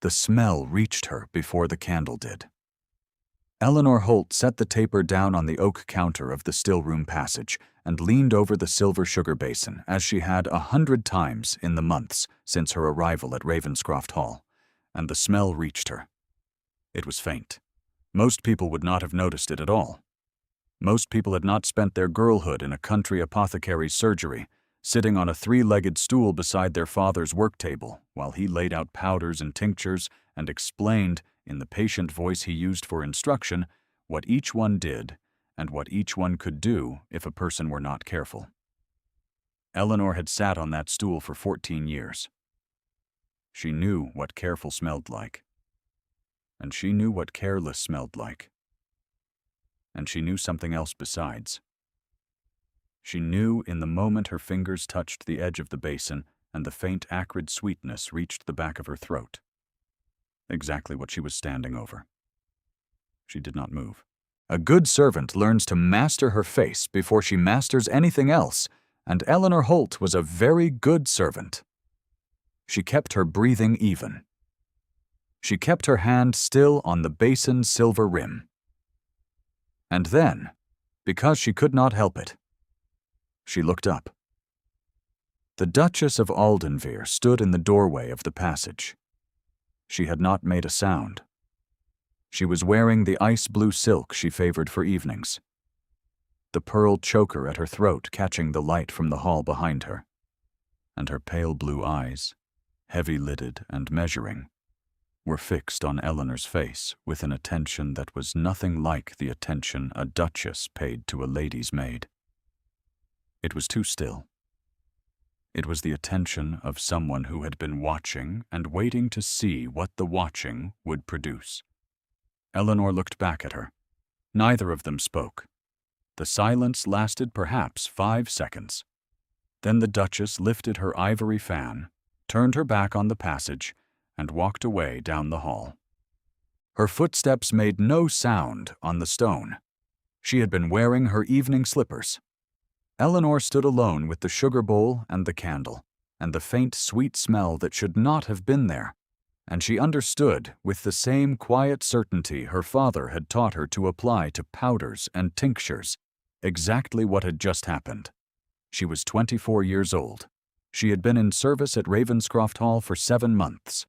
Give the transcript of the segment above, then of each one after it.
The smell reached her before the candle did. Eleanor Holt set the taper down on the oak counter of the still-room passage and leaned over the silver sugar basin as she had 100 times in the months since her arrival at Ravenscroft Hall, and the smell reached her. It was faint. Most people would not have noticed it at all. Most people had not spent their girlhood in a country apothecary's surgery, sitting on a three-legged stool beside their father's work table while he laid out powders and tinctures and explained, in the patient voice he used for instruction, what each one did and what each one could do if a person were not careful. Eleanor had sat on that stool for 14 years. She knew what careful smelled like. And she knew what careless smelled like. And she knew something else besides. She knew in the moment her fingers touched the edge of the basin and the faint acrid sweetness reached the back of her throat. Exactly what she was standing over. She did not move. A good servant learns to master her face before she masters anything else, and Eleanor Holt was a very good servant. She kept her breathing even. She kept her hand still on the basin's silver rim. And then, because she could not help it, she looked up. The Duchess of Aldenvere stood in the doorway of the passage. She had not made a sound. She was wearing the ice-blue silk she favored for evenings, the pearl choker at her throat catching the light from the hall behind her, and her pale blue eyes, heavy-lidded and measuring, were fixed on Eleanor's face with an attention that was nothing like the attention a duchess paid to a lady's maid. It was too still. It was the attention of someone who had been watching and waiting to see what the watching would produce. Eleanor looked back at her. Neither of them spoke. The silence lasted perhaps 5 seconds. Then the Duchess lifted her ivory fan, turned her back on the passage, and walked away down the hall. Her footsteps made no sound on the stone. She had been wearing her evening slippers. Eleanor stood alone with the sugar bowl and the candle, and the faint sweet smell that should not have been there, and she understood with the same quiet certainty her father had taught her to apply to powders and tinctures exactly what had just happened. She was 24 years old. She had been in service at Ravenscroft Hall for 7 months.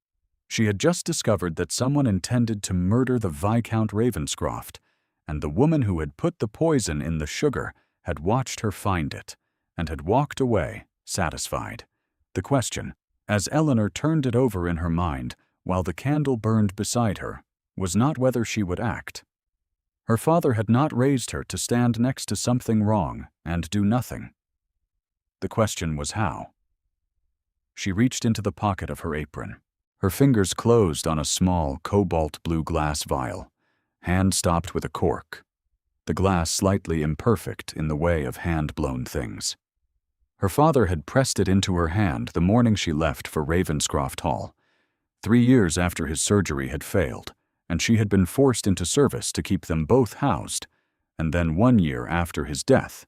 She had just discovered that someone intended to murder the Viscount Ravenscroft, and the woman who had put the poison in the sugar had watched her find it, and had walked away, satisfied. The question, as Eleanor turned it over in her mind while the candle burned beside her, was not whether she would act. Her father had not raised her to stand next to something wrong and do nothing. The question was how. She reached into the pocket of her apron. Her fingers closed on a small cobalt blue glass vial, hand stopped with a cork, the glass slightly imperfect in the way of hand-blown things. Her father had pressed it into her hand the morning she left for Ravenscroft Hall, 3 years after his surgery had failed, and she had been forced into service to keep them both housed, and then 1 year after his death,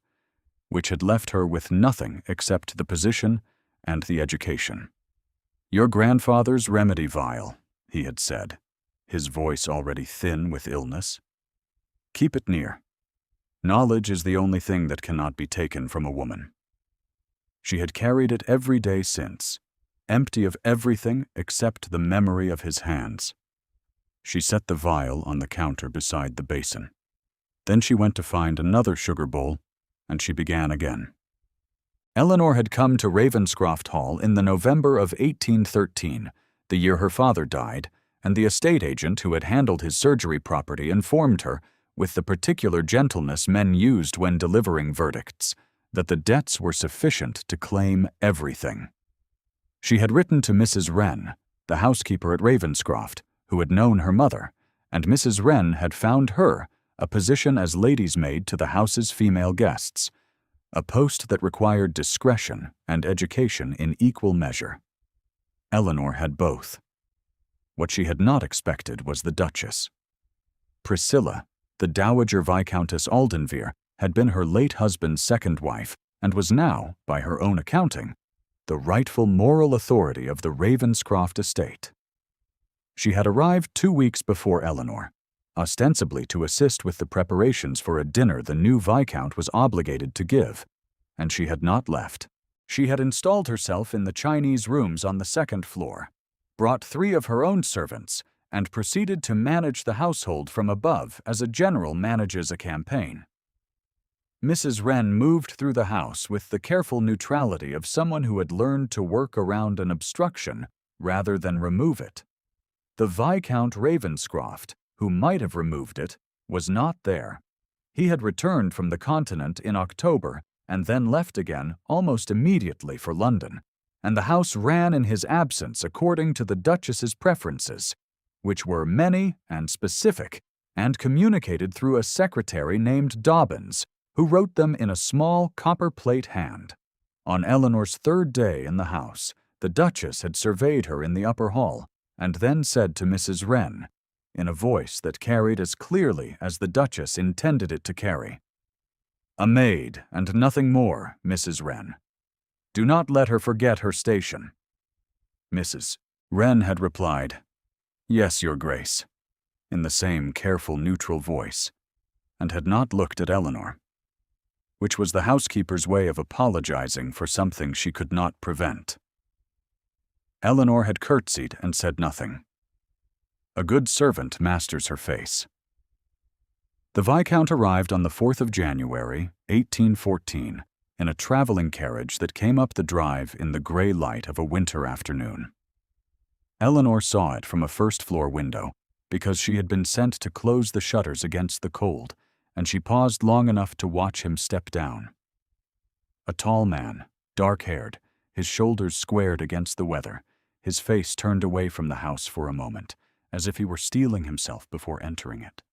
which had left her with nothing except the position and the education. "Your grandfather's remedy vial," he had said, his voice already thin with illness. "Keep it near. Knowledge is the only thing that cannot be taken from a woman." She had carried it every day since, empty of everything except the memory of his hands. She set the vial on the counter beside the basin. Then she went to find another sugar bowl, and she began again. Eleanor had come to Ravenscroft Hall in the November of 1813, the year her father died, and the estate agent who had handled his surgery property informed her, with the particular gentleness men used when delivering verdicts, that the debts were sufficient to claim everything. She had written to Mrs. Wren, the housekeeper at Ravenscroft, who had known her mother, and Mrs. Wren had found her a position as lady's maid to the house's female guests, a post that required discretion and education in equal measure. Eleanor had both. What she had not expected was the Duchess. Priscilla, the Dowager Viscountess Aldenvere, had been her late husband's second wife and was now, by her own accounting, the rightful moral authority of the Ravenscroft estate. She had arrived 2 weeks before Eleanor, ostensibly to assist with the preparations for a dinner the new Viscount was obligated to give, and she had not left. She had installed herself in the Chinese rooms on the second floor, brought 3 of her own servants, and proceeded to manage the household from above as a general manages a campaign. Mrs. Wren moved through the house with the careful neutrality of someone who had learned to work around an obstruction rather than remove it. The Viscount Ravenscroft, who might have removed it, was not there. He had returned from the continent in October and then left again almost immediately for London, and the house ran in his absence according to the Duchess's preferences, which were many and specific, and communicated through a secretary named Dobbins, who wrote them in a small copper-plate hand. On Eleanor's 3rd day in the house, the Duchess had surveyed her in the upper hall, and then said to Mrs. Wren, in a voice that carried as clearly as the Duchess intended it to carry, "A maid, and nothing more, Mrs. Wren. Do not let her forget her station." Mrs. Wren had replied, "Yes, Your Grace," in the same careful, neutral voice, and had not looked at Eleanor, which was the housekeeper's way of apologizing for something she could not prevent. Eleanor had curtsied and said nothing. A good servant masters her face. The Viscount arrived on the 4th of January, 1814, in a traveling carriage that came up the drive in the gray light of a winter afternoon. Eleanor saw it from a first-floor window, because she had been sent to close the shutters against the cold, and she paused long enough to watch him step down. A tall man, dark-haired, his shoulders squared against the weather, his face turned away from the house for a moment, as if he were steeling himself before entering it.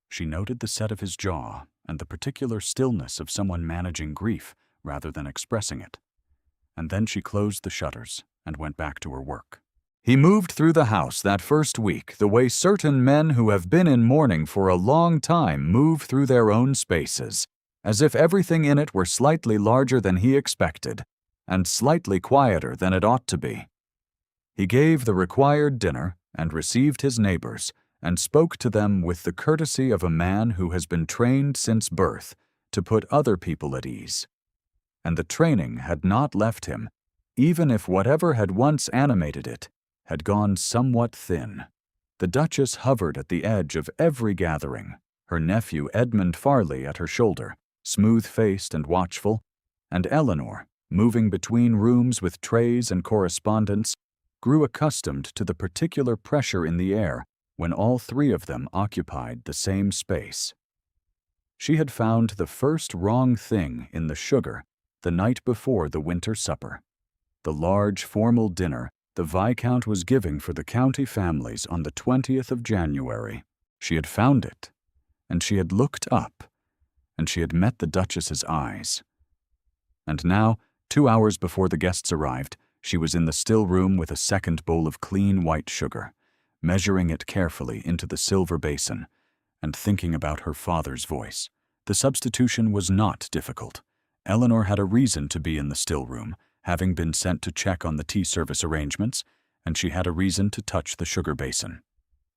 She noted the set of his jaw and the particular stillness of someone managing grief rather than expressing it, and then she closed the shutters and went back to her work. He moved through the house that first week the way certain men who have been in mourning for a long time move through their own spaces, as if everything in it were slightly larger than he expected, and slightly quieter than it ought to be. He gave the required dinner and received his neighbors, and spoke to them with the courtesy of a man who has been trained since birth to put other people at ease. And the training had not left him, even if whatever had once animated it had gone somewhat thin. The Duchess hovered at the edge of every gathering, her nephew Edmund Farley at her shoulder, smooth-faced and watchful, and Eleanor, moving between rooms with trays and correspondence, grew accustomed to the particular pressure in the air when all 3 of them occupied the same space. She had found the first wrong thing in the sugar the night before the winter supper, the large formal dinner the Viscount was giving for the county families on the 20th of January. She had found it, and she had looked up, and she had met the Duchess's eyes. And now, 2 hours before the guests arrived, she was in the still room with a second bowl of clean white sugar, measuring it carefully into the silver basin, and thinking about her father's voice. The substitution was not difficult. Eleanor had a reason to be in the still room, having been sent to check on the tea service arrangements, and she had a reason to touch the sugar basin.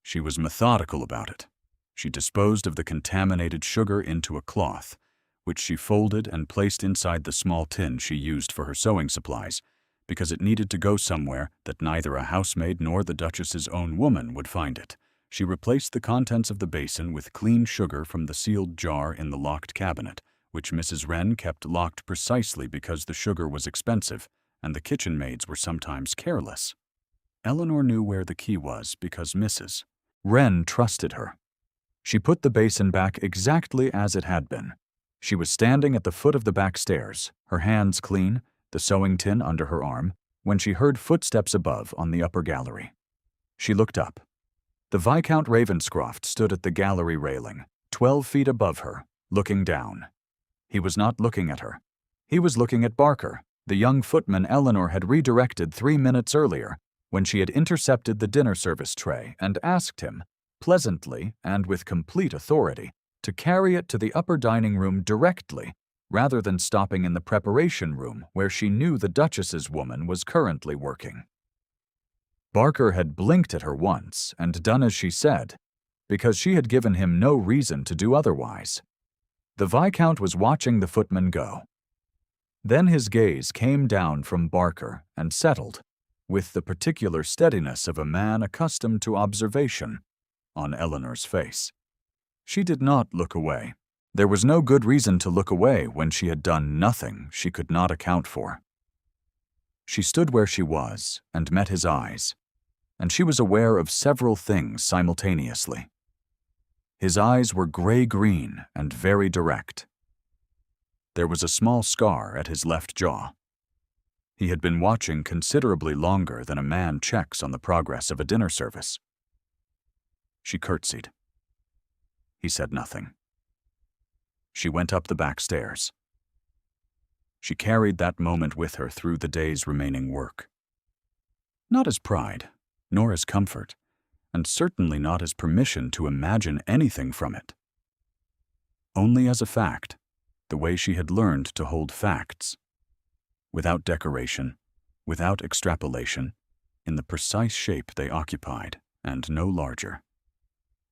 She was methodical about it. She disposed of the contaminated sugar into a cloth, which she folded and placed inside the small tin she used for her sewing supplies, because it needed to go somewhere that neither a housemaid nor the Duchess's own woman would find it. She replaced the contents of the basin with clean sugar from the sealed jar in the locked cabinet, which Mrs. Wren kept locked precisely because the sugar was expensive, and the kitchen maids were sometimes careless. Eleanor knew where the key was because Mrs. Wren trusted her. She put the basin back exactly as it had been. She was standing at the foot of the back stairs, her hands clean, the sewing tin under her arm, when she heard footsteps above on the upper gallery. She looked up. The Viscount Ravenscroft stood at the gallery railing, 12 feet above her, looking down. He was not looking at her. He was looking at Barker, the young footman Eleanor had redirected 3 minutes earlier, when she had intercepted the dinner service tray and asked him, pleasantly and with complete authority, to carry it to the upper dining room directly, rather than stopping in the preparation room where she knew the Duchess's woman was currently working. Barker had blinked at her once and done as she said, because she had given him no reason to do otherwise. The Viscount was watching the footman go. Then his gaze came down from Barker and settled, with the particular steadiness of a man accustomed to observation, on Eleanor's face. She did not look away. There was no good reason to look away when she had done nothing she could not account for. She stood where she was and met his eyes, and she was aware of several things simultaneously. His eyes were gray-green and very direct. There was a small scar at his left jaw. He had been watching considerably longer than a man checks on the progress of a dinner service. She curtsied. He said nothing. She went up the back stairs. She carried that moment with her through the day's remaining work. Not as pride, nor as comfort, and certainly not as permission to imagine anything from it. Only as a fact, the way she had learned to hold facts, without decoration, without extrapolation, in the precise shape they occupied, and no larger.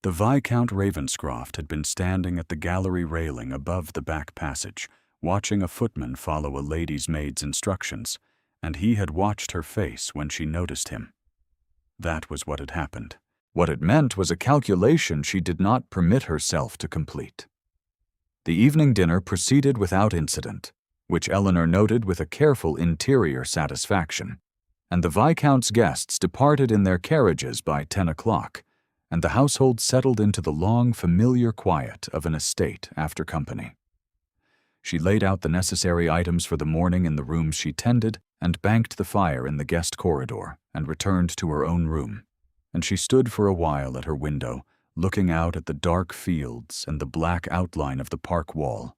The Viscount Ravenscroft had been standing at the gallery railing above the back passage, watching a footman follow a lady's maid's instructions, and he had watched her face when she noticed him. That was what had happened. What it meant was a calculation she did not permit herself to complete. The evening dinner proceeded without incident, which Eleanor noted with a careful interior satisfaction, and the Viscount's guests departed in their carriages by 10 o'clock, and the household settled into the long, familiar quiet of an estate after company. She laid out the necessary items for the morning in the rooms she tended, and banked the fire in the guest corridor, and returned to her own room. And she stood for a while at her window, looking out at the dark fields and the black outline of the park wall,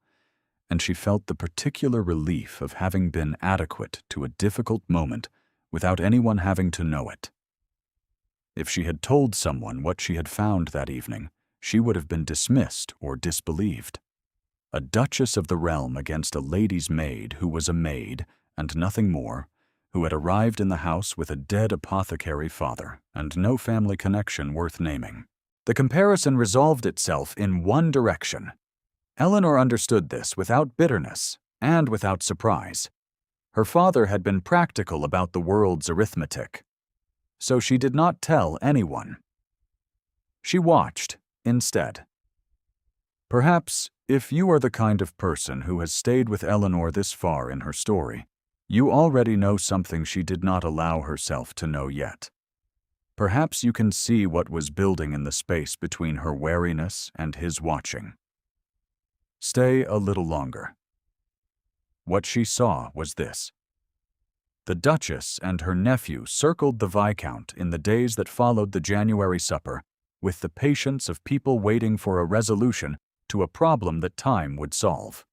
and she felt the particular relief of having been adequate to a difficult moment without anyone having to know it. If she had told someone what she had found that evening, she would have been dismissed or disbelieved. A duchess of the realm against a lady's maid who was a maid, and nothing more, who had arrived in the house with a dead apothecary father and no family connection worth naming. The comparison resolved itself in one direction. Eleanor understood this without bitterness and without surprise. Her father had been practical about the world's arithmetic, so she did not tell anyone. She watched instead. Perhaps, if you are the kind of person who has stayed with Eleanor this far in her story, you already know something she did not allow herself to know yet. Perhaps you can see what was building in the space between her wariness and his watching. Stay a little longer. What she saw was this. The Duchess and her nephew circled the Viscount in the days that followed the January supper with the patience of people waiting for a resolution to a problem that time would solve.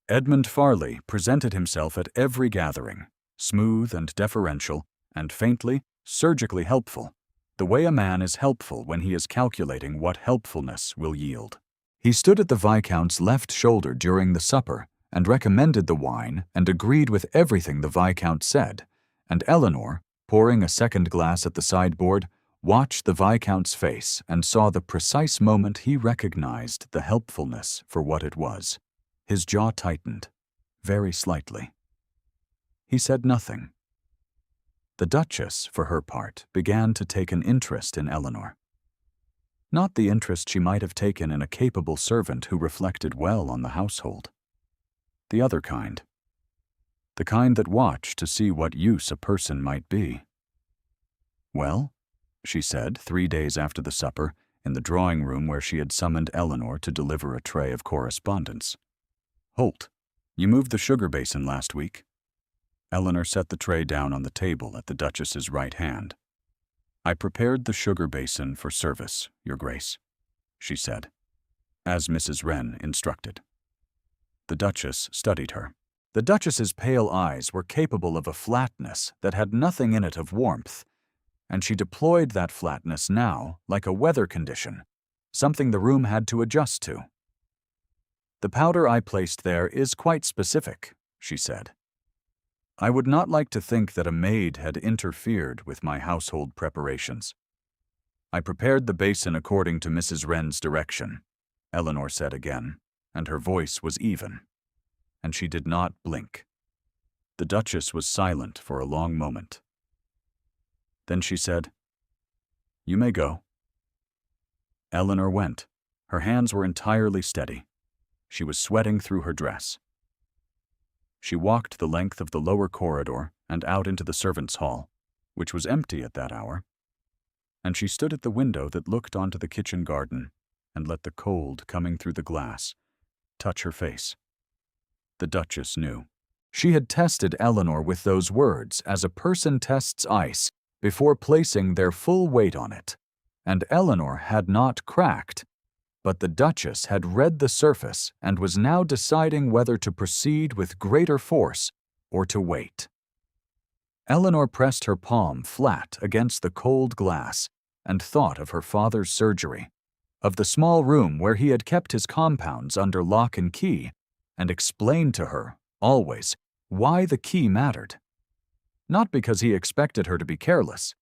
Edmund Farley presented himself at every gathering, smooth and deferential, and faintly, surgically helpful, the way a man is helpful when he is calculating what helpfulness will yield. He stood at the Viscount's left shoulder during the supper and recommended the wine and agreed with everything the Viscount said, and Eleanor, pouring a second glass at the sideboard, watched the Viscount's face and saw the precise moment he recognized the helpfulness for what it was. His jaw tightened, very slightly. He said nothing. The Duchess, for her part, began to take an interest in Eleanor. Not the interest she might have taken in a capable servant who reflected well on the household. The other kind. The kind that watched to see what use a person might be. "Well," she said 3 days after the supper, in the drawing-room where she had summoned Eleanor to deliver a tray of correspondence. "Holt, you moved the sugar basin last week." Eleanor set the tray down on the table at the Duchess's right hand. "I prepared the sugar basin for service, Your Grace," she said, as Mrs. Wren instructed. The Duchess studied her. The Duchess's pale eyes were capable of a flatness that had nothing in it of warmth, and she deployed that flatness now like a weather condition, something the room had to adjust to. "The powder I placed there is quite specific," she said. I would not like to think that a maid had interfered with my household preparations. I prepared the basin according to Mrs. Wren's direction, Eleanor said again, and her voice was even, and she did not blink. The Duchess was silent for a long moment. Then she said, "You may go." Eleanor went. Her hands were entirely steady. She was sweating through her dress. She walked the length of the lower corridor and out into the servants' hall, which was empty at that hour, and she stood at the window that looked onto the kitchen garden and let the cold coming through the glass touch her face. The Duchess knew. She had tested Eleanor with those words as a person tests ice before placing their full weight on it, and Eleanor had not cracked, but the Duchess had read the surface and was now deciding whether to proceed with greater force or to wait. Eleanor pressed her palm flat against the cold glass and thought of her father's surgery, of the small room where he had kept his compounds under lock and key, and explained to her, always, why the key mattered. Not because he expected her to be careless,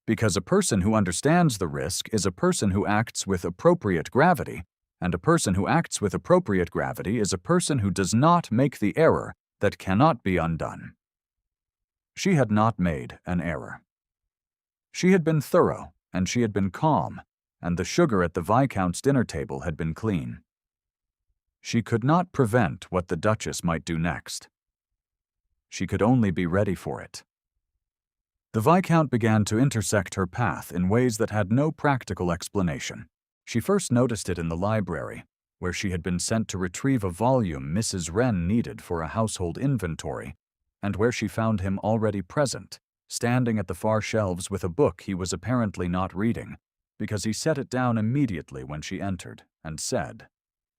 because a person who understands the risk is a person who acts with appropriate gravity, and a person who acts with appropriate gravity is a person who does not make the error that cannot be undone. She had not made an error. She had been thorough, and she had been calm, and the sugar at the Viscount's dinner table had been clean. She could not prevent what the Duchess might do next. She could only be ready for it. The Viscount began to intersect her path in ways that had no practical explanation. She first noticed it in the library, where she had been sent to retrieve a volume Mrs. Wren needed for a household inventory, and where she found him already present, standing at the far shelves with a book he was apparently not reading, because he set it down immediately when she entered and said,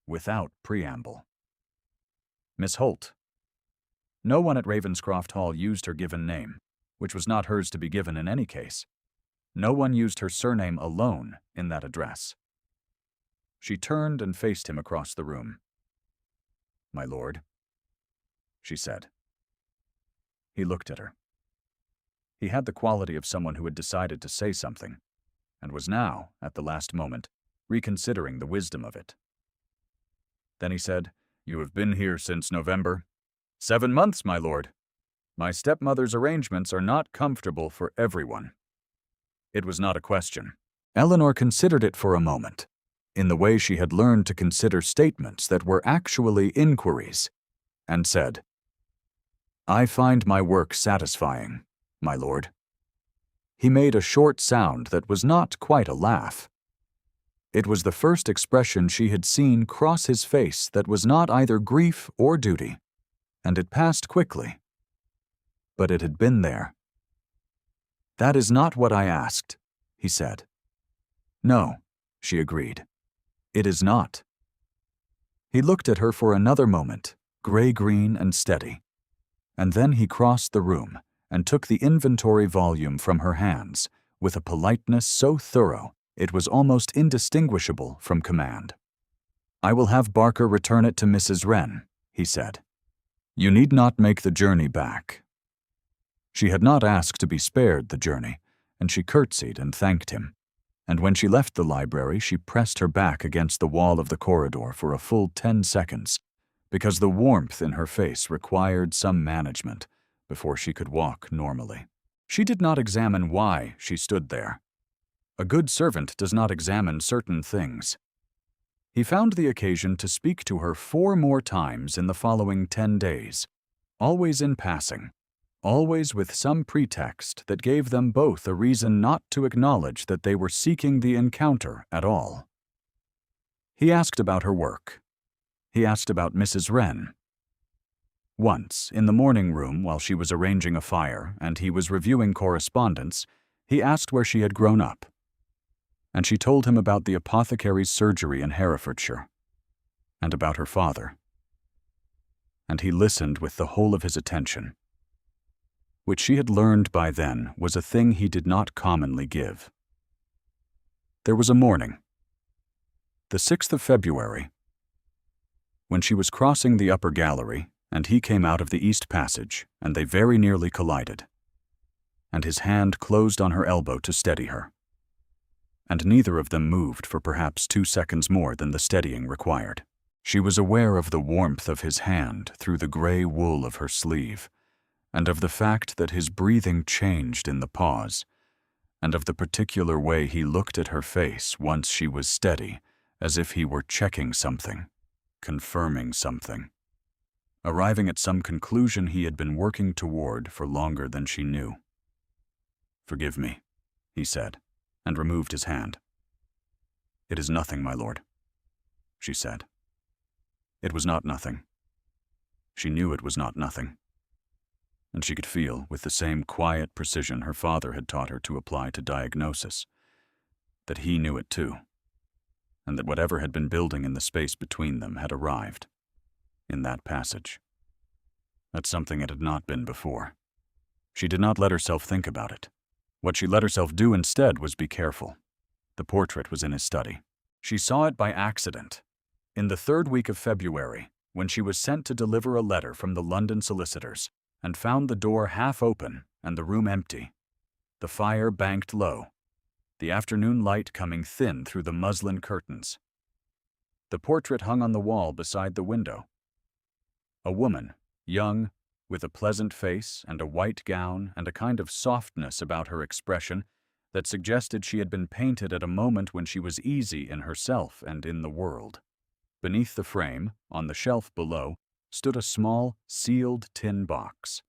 without preamble, "Miss Holt." No one at Ravenscroft Hall used her given name, which was not hers to be given in any case. No one used her surname alone in that address. She turned and faced him across the room. "My lord," she said. He looked at her. He had the quality of someone who had decided to say something, and was now, at the last moment, reconsidering the wisdom of it. Then he said, "You have been here since November?" "7 months, my lord. My stepmother's arrangements are not comfortable for everyone." It was not a question. Eleanor considered it for a moment, in the way she had learned to consider statements that were actually inquiries, and said, "I find my work satisfying, my lord." He made a short sound that was not quite a laugh. It was the first expression she had seen cross his face that was not either grief or duty, and it passed quickly. But it had been there. "That is not what I asked," he said. "No," she agreed. "It is not." He looked at her for another moment, gray-green and steady, and then he crossed the room and took the inventory volume from her hands with a politeness so thorough it was almost indistinguishable from command. "I will have Barker return it to Mrs. Wren," he said. "You need not make the journey back." She had not asked to be spared the journey, and she curtsied and thanked him, and when she left the library she pressed her back against the wall of the corridor for a full 10 seconds, because the warmth in her face required some management before she could walk normally. She did not examine why she stood there. A good servant does not examine certain things. He found the occasion to speak to her 4 more times in the following 10 days, always in passing, always with some pretext that gave them both a reason not to acknowledge that they were seeking the encounter at all. He asked about her work. He asked about Mrs. Wren. Once, in the morning room while she was arranging a fire and he was reviewing correspondence, he asked where she had grown up. And she told him about the apothecary's surgery in Herefordshire, and about her father. And he listened with the whole of his attention, which she had learned by then was a thing he did not commonly give. There was a morning, the 6th of February, when she was crossing the upper gallery and he came out of the east passage, and they very nearly collided. And his hand closed on her elbow to steady her. And neither of them moved for perhaps 2 seconds more than the steadying required. She was aware of the warmth of his hand through the gray wool of her sleeve, and of the fact that his breathing changed in the pause, and of the particular way he looked at her face once she was steady, as if he were checking something, confirming something, arriving at some conclusion he had been working toward for longer than she knew. "Forgive me," he said, and removed his hand. "It is nothing, my lord," she said. It was not nothing. She knew it was not nothing. And she could feel, with the same quiet precision her father had taught her to apply to diagnosis, that he knew it too, and that whatever had been building in the space between them had arrived, in that passage. At something it had not been before. She did not let herself think about it. What she let herself do instead was be careful. The portrait was in his study. She saw it by accident, in the 3rd week of February, when she was sent to deliver a letter from the London solicitors, and found the door half open and the room empty, the fire banked low, the afternoon light coming thin through the muslin curtains. The portrait hung on the wall beside the window. A woman, young, with a pleasant face and a white gown and a kind of softness about her expression that suggested she had been painted at a moment when she was easy in herself and in the world. Beneath the frame, on the shelf below, stood a small, sealed tin box.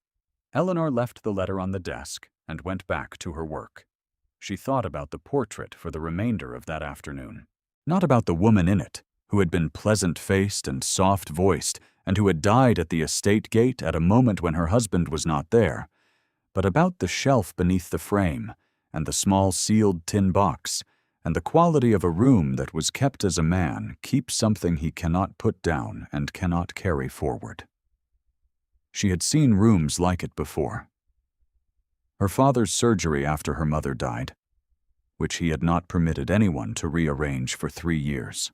Eleanor left the letter on the desk and went back to her work. She thought about the portrait for the remainder of that afternoon. Not about the woman in it, who had been pleasant-faced and soft-voiced, and who had died at the estate gate at a moment when her husband was not there, but about the shelf beneath the frame, and the small sealed tin box, and the quality of a room that was kept as a man keeps something he cannot put down and cannot carry forward. She had seen rooms like it before. Her father's surgery after her mother died, which he had not permitted anyone to rearrange for 3 years.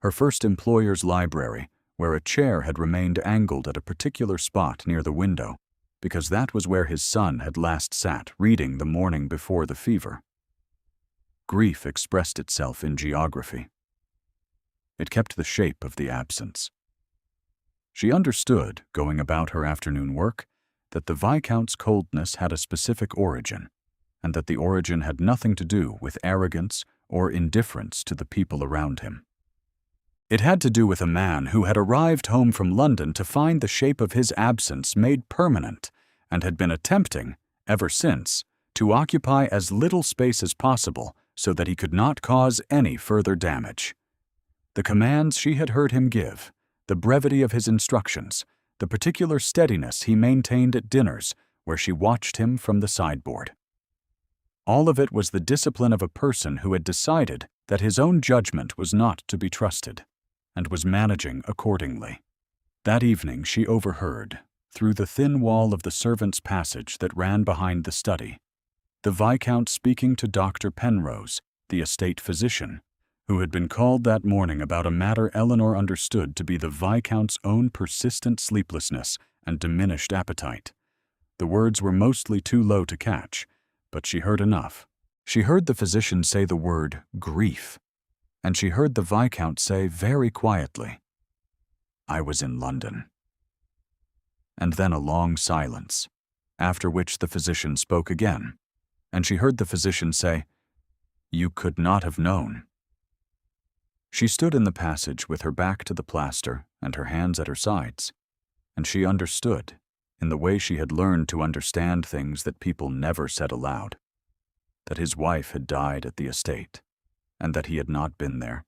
Her first employer's library, where a chair had remained angled at a particular spot near the window, because that was where his son had last sat reading the morning before the fever. Grief expressed itself in geography. It kept the shape of the absence. She understood, going about her afternoon work, that the Viscount's coldness had a specific origin, and that the origin had nothing to do with arrogance or indifference to the people around him. It had to do with a man who had arrived home from London to find the shape of his absence made permanent, and had been attempting, ever since, to occupy as little space as possible so that he could not cause any further damage. The commands she had heard him give, the brevity of his instructions, the particular steadiness he maintained at dinners where she watched him from the sideboard. All of it was the discipline of a person who had decided that his own judgment was not to be trusted, and was managing accordingly. That evening she overheard, through the thin wall of the servants' passage that ran behind the study, the Viscount speaking to Dr. Penrose, the estate physician, who had been called that morning about a matter Eleanor understood to be the Viscount's own persistent sleeplessness and diminished appetite. The words were mostly too low to catch, but she heard enough. She heard the physician say the word grief, and she heard the Viscount say very quietly, "I was in London." And then a long silence, after which the physician spoke again, and she heard the physician say, "You could not have known." She stood in the passage with her back to the plaster and her hands at her sides, and she understood, in the way she had learned to understand things that people never said aloud, that his wife had died at the estate, and that he had not been there,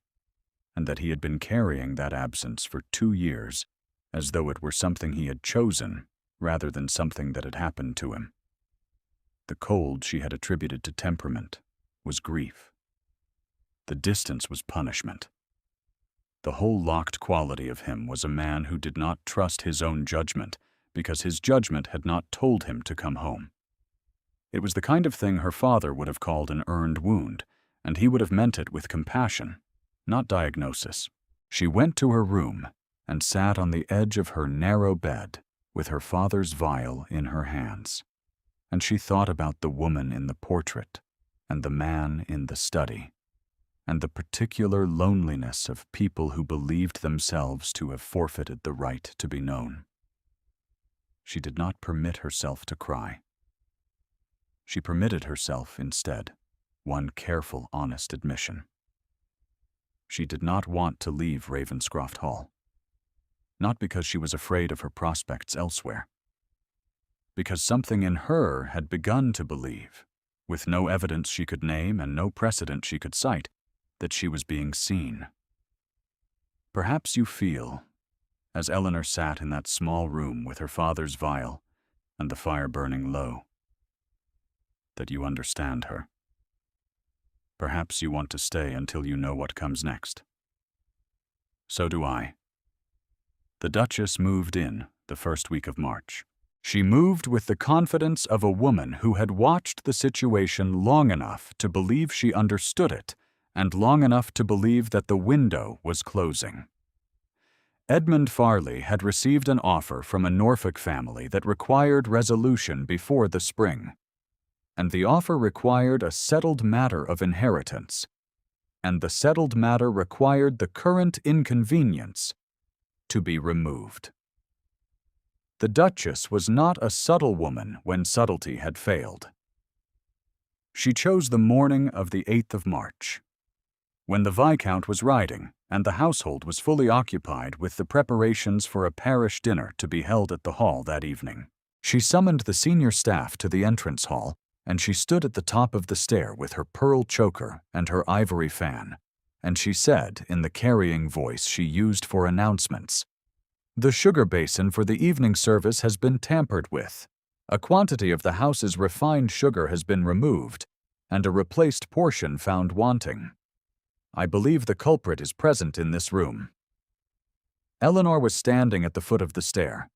and that he had been carrying that absence for 2 years, as though it were something he had chosen rather than something that had happened to him. The cold she had attributed to temperament was grief. The distance was punishment. The whole locked quality of him was a man who did not trust his own judgment because his judgment had not told him to come home. It was the kind of thing her father would have called an earned wound, and he would have meant it with compassion, not diagnosis. She went to her room, and sat on the edge of her narrow bed with her father's vial in her hands. And she thought about the woman in the portrait and the man in the study, and the particular loneliness of people who believed themselves to have forfeited the right to be known. She did not permit herself to cry. She permitted herself, instead, one careful, honest admission. She did not want to leave Ravenscroft Hall. Not because she was afraid of her prospects elsewhere. Because something in her had begun to believe, with no evidence she could name and no precedent she could cite, that she was being seen. Perhaps you feel, as Eleanor sat in that small room with her father's vial and the fire burning low, that you understand her. Perhaps you want to stay until you know what comes next. So do I. The Duchess moved in the first week of March. She moved with the confidence of a woman who had watched the situation long enough to believe she understood it, and long enough to believe that the window was closing. Edmund Farley had received an offer from a Norfolk family that required resolution before the spring, and the offer required a settled matter of inheritance, and the settled matter required the current inconvenience to be removed. The Duchess was not a subtle woman when subtlety had failed. She chose the morning of the 8th of March, when the Viscount was riding and the household was fully occupied with the preparations for a parish dinner to be held at the hall that evening. She summoned the senior staff to the entrance hall, and she stood at the top of the stair with her pearl choker and her ivory fan, and she said in the carrying voice she used for announcements, "The sugar basin for the evening service has been tampered with. A quantity of the house's refined sugar has been removed, and a replaced portion found wanting. I believe the culprit is present in this room." Eleanor was standing at the foot of the stair.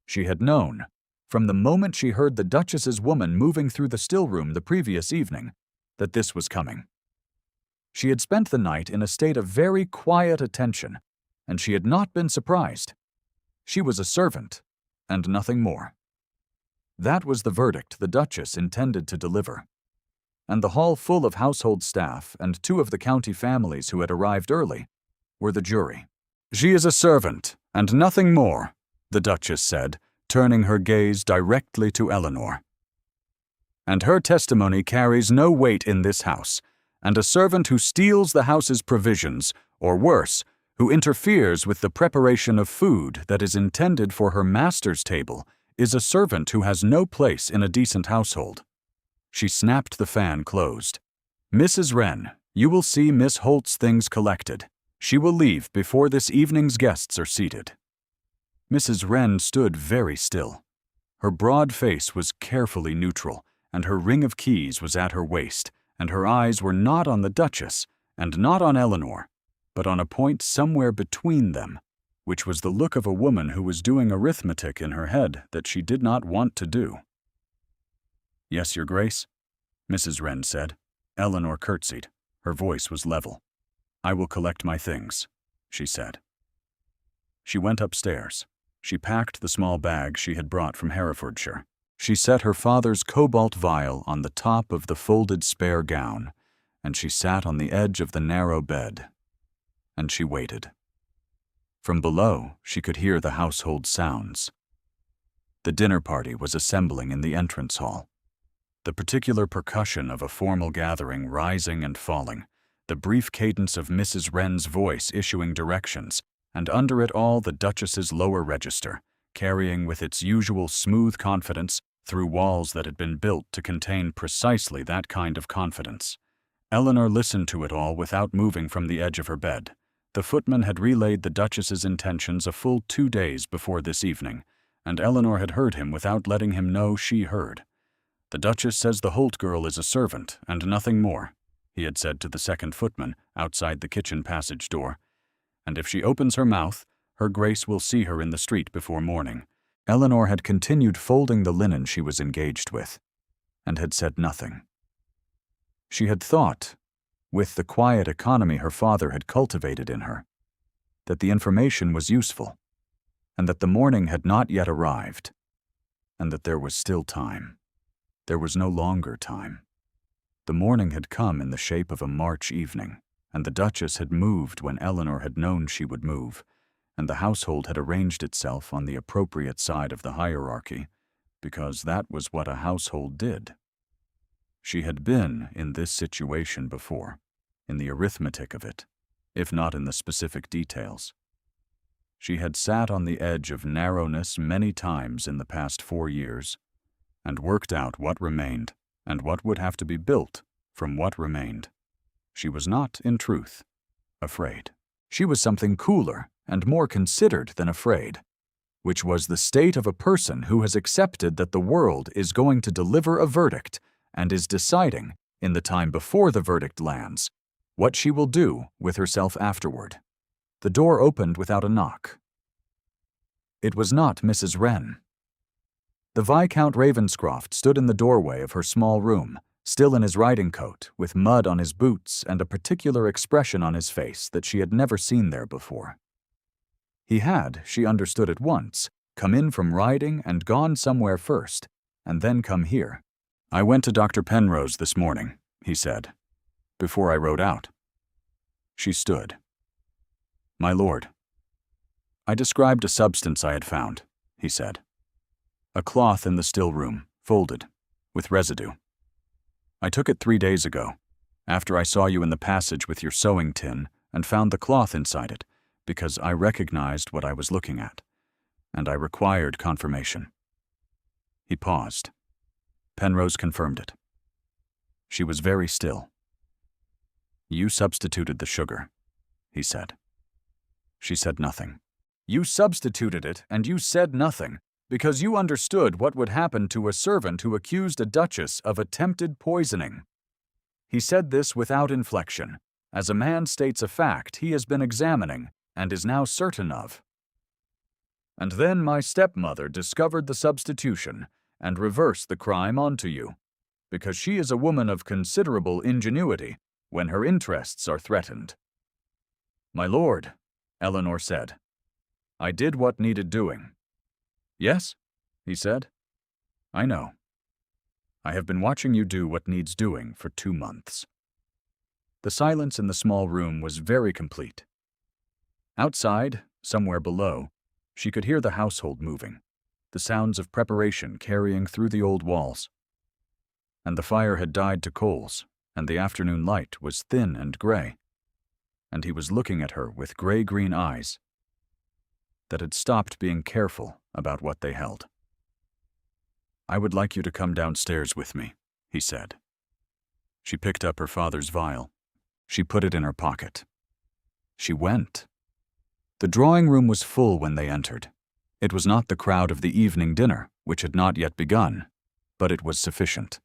She had known, from the moment she heard the Duchess's woman moving through the still room the previous evening, that this was coming. She had spent the night in a state of very quiet attention, and she had not been surprised. She was a servant, and nothing more. That was the verdict the Duchess intended to deliver. And the hall full of household staff and 2 of the county families who had arrived early were the jury. "She is a servant, and nothing more," the Duchess said, turning her gaze directly to Eleanor. "And her testimony carries no weight in this house, and a servant who steals the house's provisions, or worse, who interferes with the preparation of food that is intended for her master's table, is a servant who has no place in a decent household." She snapped the fan closed. "Mrs. Wren, you will see Miss Holt's things collected. She will leave before this evening's guests are seated." Mrs. Wren stood very still. Her broad face was carefully neutral, and her ring of keys was at her waist, and her eyes were not on the Duchess, and not on Eleanor, but on a point somewhere between them, which was the look of a woman who was doing arithmetic in her head that she did not want to do. "Yes, Your Grace," Mrs. Wren said. Eleanor curtsied. Her voice was level. "I will collect my things," she said. She went upstairs. She packed the small bag she had brought from Herefordshire. She set her father's cobalt vial on the top of the folded spare gown, and she sat on the edge of the narrow bed. And she waited. From below, she could hear the household sounds. The dinner party was assembling in the entrance hall. The particular percussion of a formal gathering rising and falling, the brief cadence of Mrs. Wren's voice issuing directions, and under it all the Duchess's lower register, carrying with its usual smooth confidence through walls that had been built to contain precisely that kind of confidence. Eleanor listened to it all without moving from the edge of her bed. The footman had relayed the Duchess's intentions a full 2 days before this evening, and Eleanor had heard him without letting him know she heard. "The Duchess says the Holt girl is a servant, and nothing more," he had said to the second footman outside the kitchen passage door. "And if she opens her mouth, her Grace will see her in the street before morning." Eleanor had continued folding the linen she was engaged with, and had said nothing. She had thought, with the quiet economy her father had cultivated in her, that the information was useful, and that the morning had not yet arrived, and that there was still time. There was no longer time. The morning had come in the shape of a March evening, and the Duchess had moved when Eleanor had known she would move, and the household had arranged itself on the appropriate side of the hierarchy, because that was what a household did. She had been in this situation before, in the arithmetic of it, if not in the specific details. She had sat on the edge of narrowness many times in the past 4 years, and worked out what remained and what would have to be built from what remained. She was not, in truth, afraid. She was something cooler and more considered than afraid, which was the state of a person who has accepted that the world is going to deliver a verdict and is deciding, in the time before the verdict lands, what she will do with herself afterward. The door opened without a knock. It was not Mrs. Wren. The Viscount Ravenscroft stood in the doorway of her small room, still in his riding coat, with mud on his boots and a particular expression on his face that she had never seen there before. He had, she understood at once, come in from riding and gone somewhere first, and then come here. "I went to Dr. Penrose this morning," he said, "before I rode out." She stood. "My lord." "I described a substance I had found," he said. "A cloth in the still room, folded, with residue. I took it 3 days ago, after I saw you in the passage with your sewing tin and found the cloth inside it, because I recognized what I was looking at, and I required confirmation." He paused. Penrose confirmed it. She was very still. "You substituted the sugar," he said. She said nothing. "You substituted it, and you said nothing, because you understood what would happen to a servant who accused a duchess of attempted poisoning." He said this without inflection, as a man states a fact he has been examining and is now certain of. "And then my stepmother discovered the substitution and reversed the crime onto you, because she is a woman of considerable ingenuity when her interests are threatened." "My lord," Eleanor said, "I did what needed doing." "Yes," he said. "I know. I have been watching you do what needs doing for 2 months." The silence in the small room was very complete. Outside, somewhere below, she could hear the household moving, the sounds of preparation carrying through the old walls. And the fire had died to coals, and the afternoon light was thin and gray, and he was looking at her with gray-green eyes that had stopped being careful about what they held. "I would like you to come downstairs with me," he said. She picked up her father's vial. She put it in her pocket. She went. The drawing room was full when they entered. It was not the crowd of the evening dinner, which had not yet begun, but it was sufficient.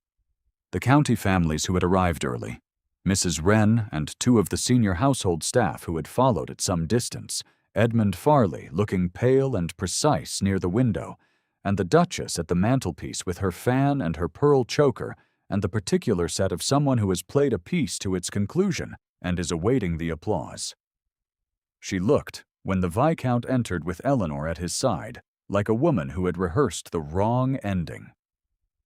The county families who had arrived early, Mrs. Wren and 2 of the senior household staff who had followed at some distance, Edmund Farley looking pale and precise near the window, and the Duchess at the mantelpiece with her fan and her pearl choker, and the particular set of someone who has played a piece to its conclusion and is awaiting the applause. She looked, when the Viscount entered with Eleanor at his side, like a woman who had rehearsed the wrong ending.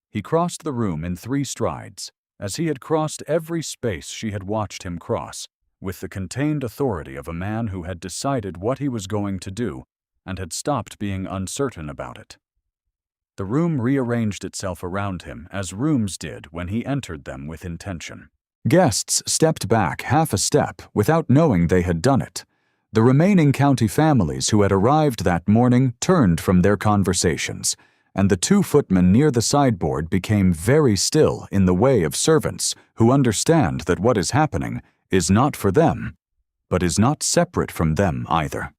He crossed the room in 3 strides, as he had crossed every space she had watched him cross, with the contained authority of a man who had decided what he was going to do and had stopped being uncertain about it. The room rearranged itself around him as rooms did when he entered them with intention. Guests stepped back half a step without knowing they had done it. The remaining county families who had arrived that morning turned from their conversations, and the 2 footmen near the sideboard became very still in the way of servants who understand that what is happening is not for them, but is not separate from them either.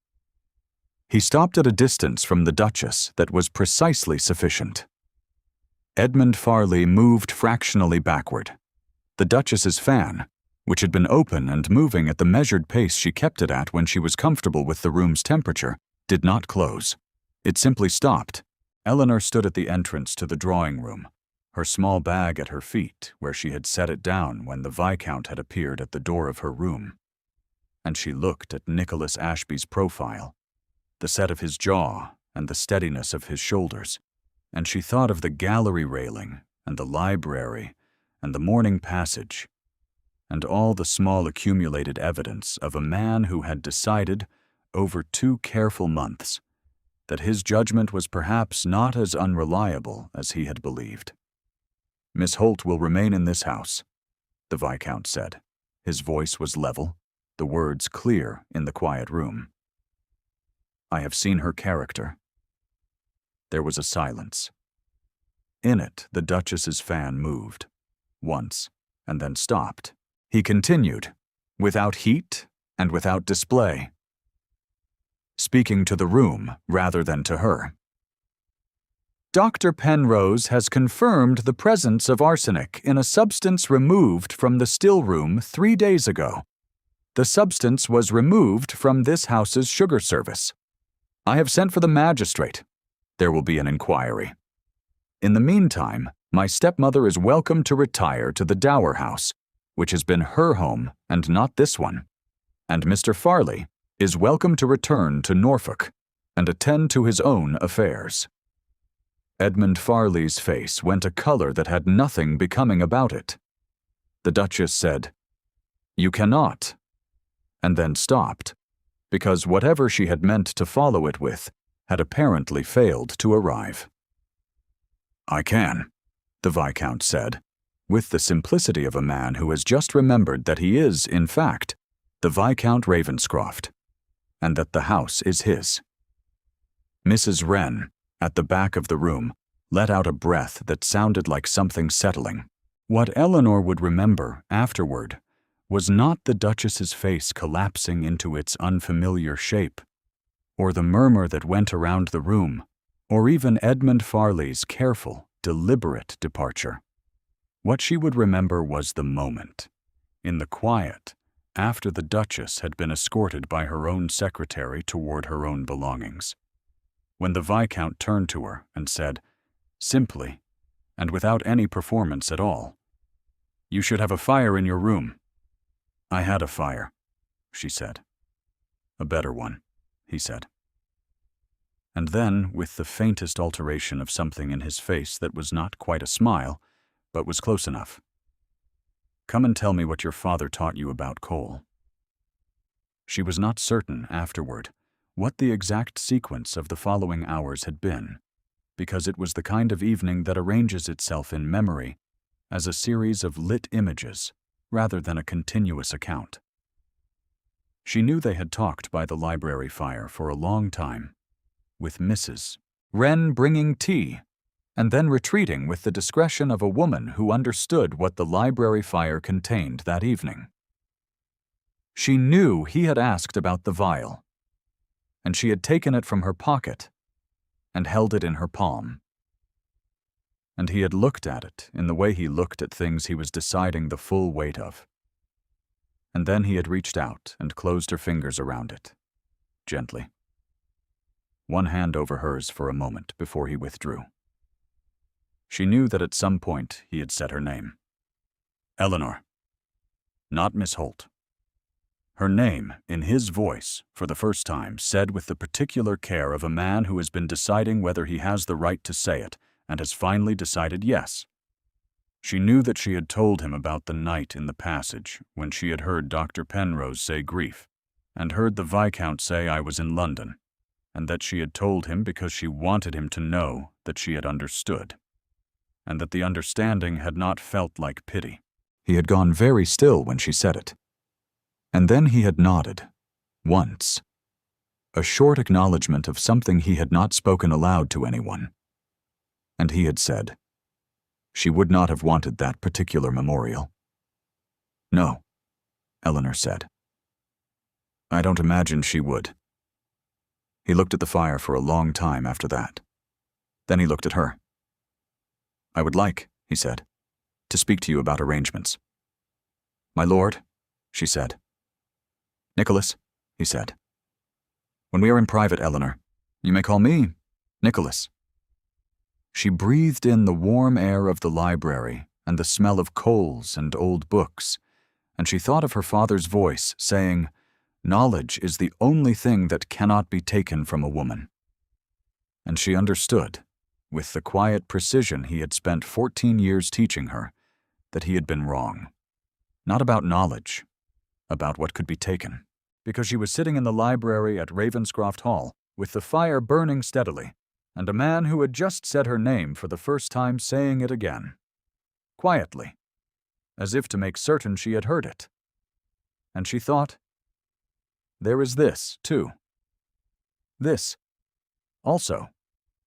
He stopped at a distance from the Duchess that was precisely sufficient. Edmund Farley moved fractionally backward. The Duchess's fan, which had been open and moving at the measured pace she kept it at when she was comfortable with the room's temperature, did not close. It simply stopped. Eleanor stood at the entrance to the drawing room, her small bag at her feet where she had set it down when the Viscount had appeared at the door of her room. and she looked at Nicholas Ashby's profile, the set of his jaw and the steadiness of his shoulders, and she thought of the gallery railing and the library and the morning passage, and all the small accumulated evidence of a man who had decided, over 2 careful months, that his judgment was perhaps not as unreliable as he had believed. "Miss Holt will remain in this house," the Viscount said. His voice was level, the words clear in the quiet room. "I have seen her character." There was a silence. In it, the Duchess's fan moved, once, and then stopped. He continued, without heat and without display, speaking to the room rather than to her. "Dr. Penrose has confirmed the presence of arsenic in a substance removed from the still room 3 days ago. The substance was removed from this house's sugar service. I have sent for the magistrate. There will be an inquiry. In the meantime, my stepmother is welcome to retire to the Dower House, which has been her home and not this one, and Mr. Farley is welcome to return to Norfolk and attend to his own affairs." Edmund Farley's face went a color that had nothing becoming about it. The Duchess said, "You cannot," and then stopped, because whatever she had meant to follow it with had apparently failed to arrive. "I can," the Viscount said, with the simplicity of a man who has just remembered that he is, in fact, the Viscount Ravenscroft, and that the house is his. Mrs. Wren, at the back of the room, let out a breath that sounded like something settling. What Eleanor would remember afterward was not the Duchess's face collapsing into its unfamiliar shape, or the murmur that went around the room, or even Edmund Farley's careful, deliberate departure. What she would remember was the moment, in the quiet, after the Duchess had been escorted by her own secretary toward her own belongings, when the Viscount turned to her and said, simply, and without any performance at all, "You should have a fire in your room." "I had a fire," she said. "A better one," he said. And then, with the faintest alteration of something in his face that was not quite a smile, but was close enough, "Come and tell me what your father taught you about coal." She was not certain, afterward, what the exact sequence of the following hours had been, because it was the kind of evening that arranges itself in memory as a series of lit images rather than a continuous account. She knew they had talked by the library fire for a long time, with Mrs. Wren bringing tea, and then retreating with the discretion of a woman who understood what the library fire contained that evening. She knew he had asked about the vial, and she had taken it from her pocket and held it in her palm. And he had looked at it in the way he looked at things he was deciding the full weight of. And then he had reached out and closed her fingers around it, gently, one hand over hers for a moment before he withdrew. She knew that at some point he had said her name. Eleanor. Not Miss Holt. Her name, in his voice, for the first time, said with the particular care of a man who has been deciding whether he has the right to say it, and has finally decided yes. She knew that she had told him about the night in the passage when she had heard Dr. Penrose say grief, and heard the Viscount say I was in London, and that she had told him because she wanted him to know that she had understood, and that the understanding had not felt like pity. He had gone very still when she said it. And then he had nodded, once, a short acknowledgement of something he had not spoken aloud to anyone. And he had said, she would not have wanted that particular memorial. No, Eleanor said. I don't imagine she would. He looked at the fire for a long time after that. Then he looked at her. I would like, he said, to speak to you about arrangements. My lord, she said. Nicholas, he said. When we are in private, Eleanor, you may call me Nicholas. She breathed in the warm air of the library and the smell of coals and old books, and she thought of her father's voice saying, Knowledge is the only thing that cannot be taken from a woman. And she understood, with the quiet precision he had spent 14 years teaching her, that he had been wrong. Not about knowledge, about what could be taken. Because she was sitting in the library at Ravenscroft Hall, with the fire burning steadily, and a man who had just said her name for the first time saying it again. Quietly, as if to make certain she had heard it. And she thought, there is this, too. This, also,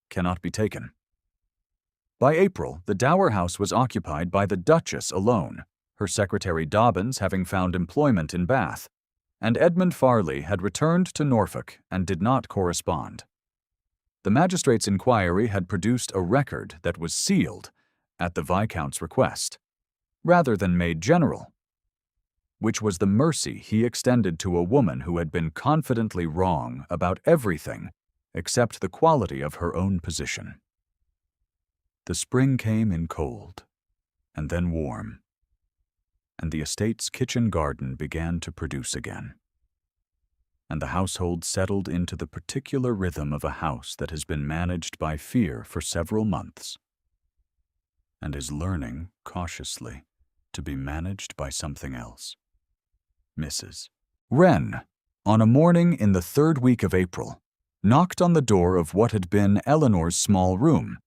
cannot be taken. By April, the Dower House was occupied by the Duchess alone, her secretary Dobbins having found employment in Bath, and Edmund Farley had returned to Norfolk and did not correspond. The magistrate's inquiry had produced a record that was sealed at the Viscount's request, rather than made general, which was the mercy he extended to a woman who had been confidently wrong about everything except the quality of her own position. The spring came in cold, and then warm, and the estate's kitchen garden began to produce again. And the household settled into the particular rhythm of a house that has been managed by fear for several months, and is learning, cautiously, to be managed by something else. Mrs. Wren, on a morning in the third week of April, knocked on the door of what had been Eleanor's small room,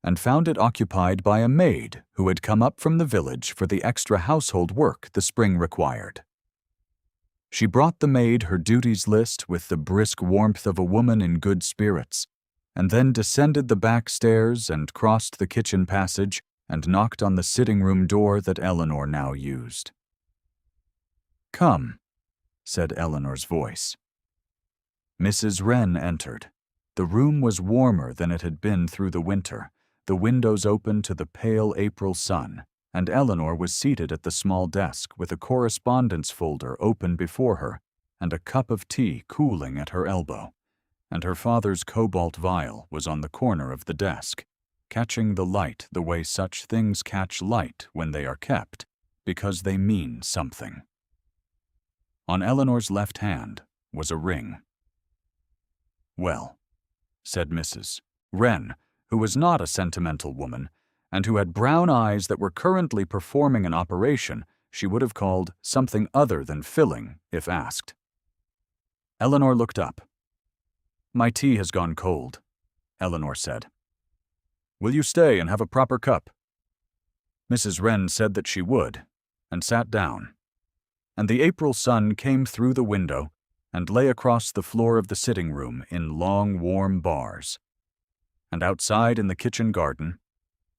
and found it occupied by a maid who had come up from the village for the extra household work the spring required. She brought the maid her duties list with the brisk warmth of a woman in good spirits, and then descended the back stairs and crossed the kitchen passage and knocked on the sitting-room door that Eleanor now used. "Come," said Eleanor's voice. Mrs. Wren entered. The room was warmer than it had been through the winter, the windows open to the pale April sun, and Eleanor was seated at the small desk with a correspondence folder open before her and a cup of tea cooling at her elbow, and her father's cobalt vial was on the corner of the desk, catching the light the way such things catch light when they are kept, because they mean something. On Eleanor's left hand was a ring. "Well," said Mrs. Wren, who was not a sentimental woman, and who had brown eyes that were currently performing an operation she would have called something other than filling if asked. Eleanor looked up. "My tea has gone cold," Eleanor said. "Will you stay and have a proper cup?" Mrs. Wren said that she would, and sat down, and the April sun came through the window and lay across the floor of the sitting-room in long, warm bars. And outside in the kitchen garden,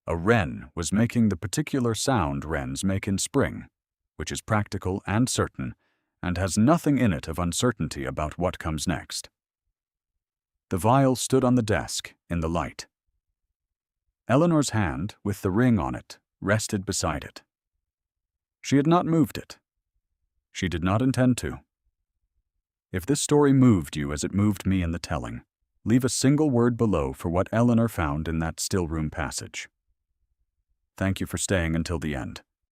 a wren was making the particular sound wrens make in spring, which is practical and certain, and has nothing in it of uncertainty about what comes next. The vial stood on the desk in the light. Eleanor's hand, with the ring on it, rested beside it. She had not moved it. She did not intend to. If this story moved you as it moved me in the telling, leave a single word below for what Eleanor found in that still-room passage. Thank you for staying until the end.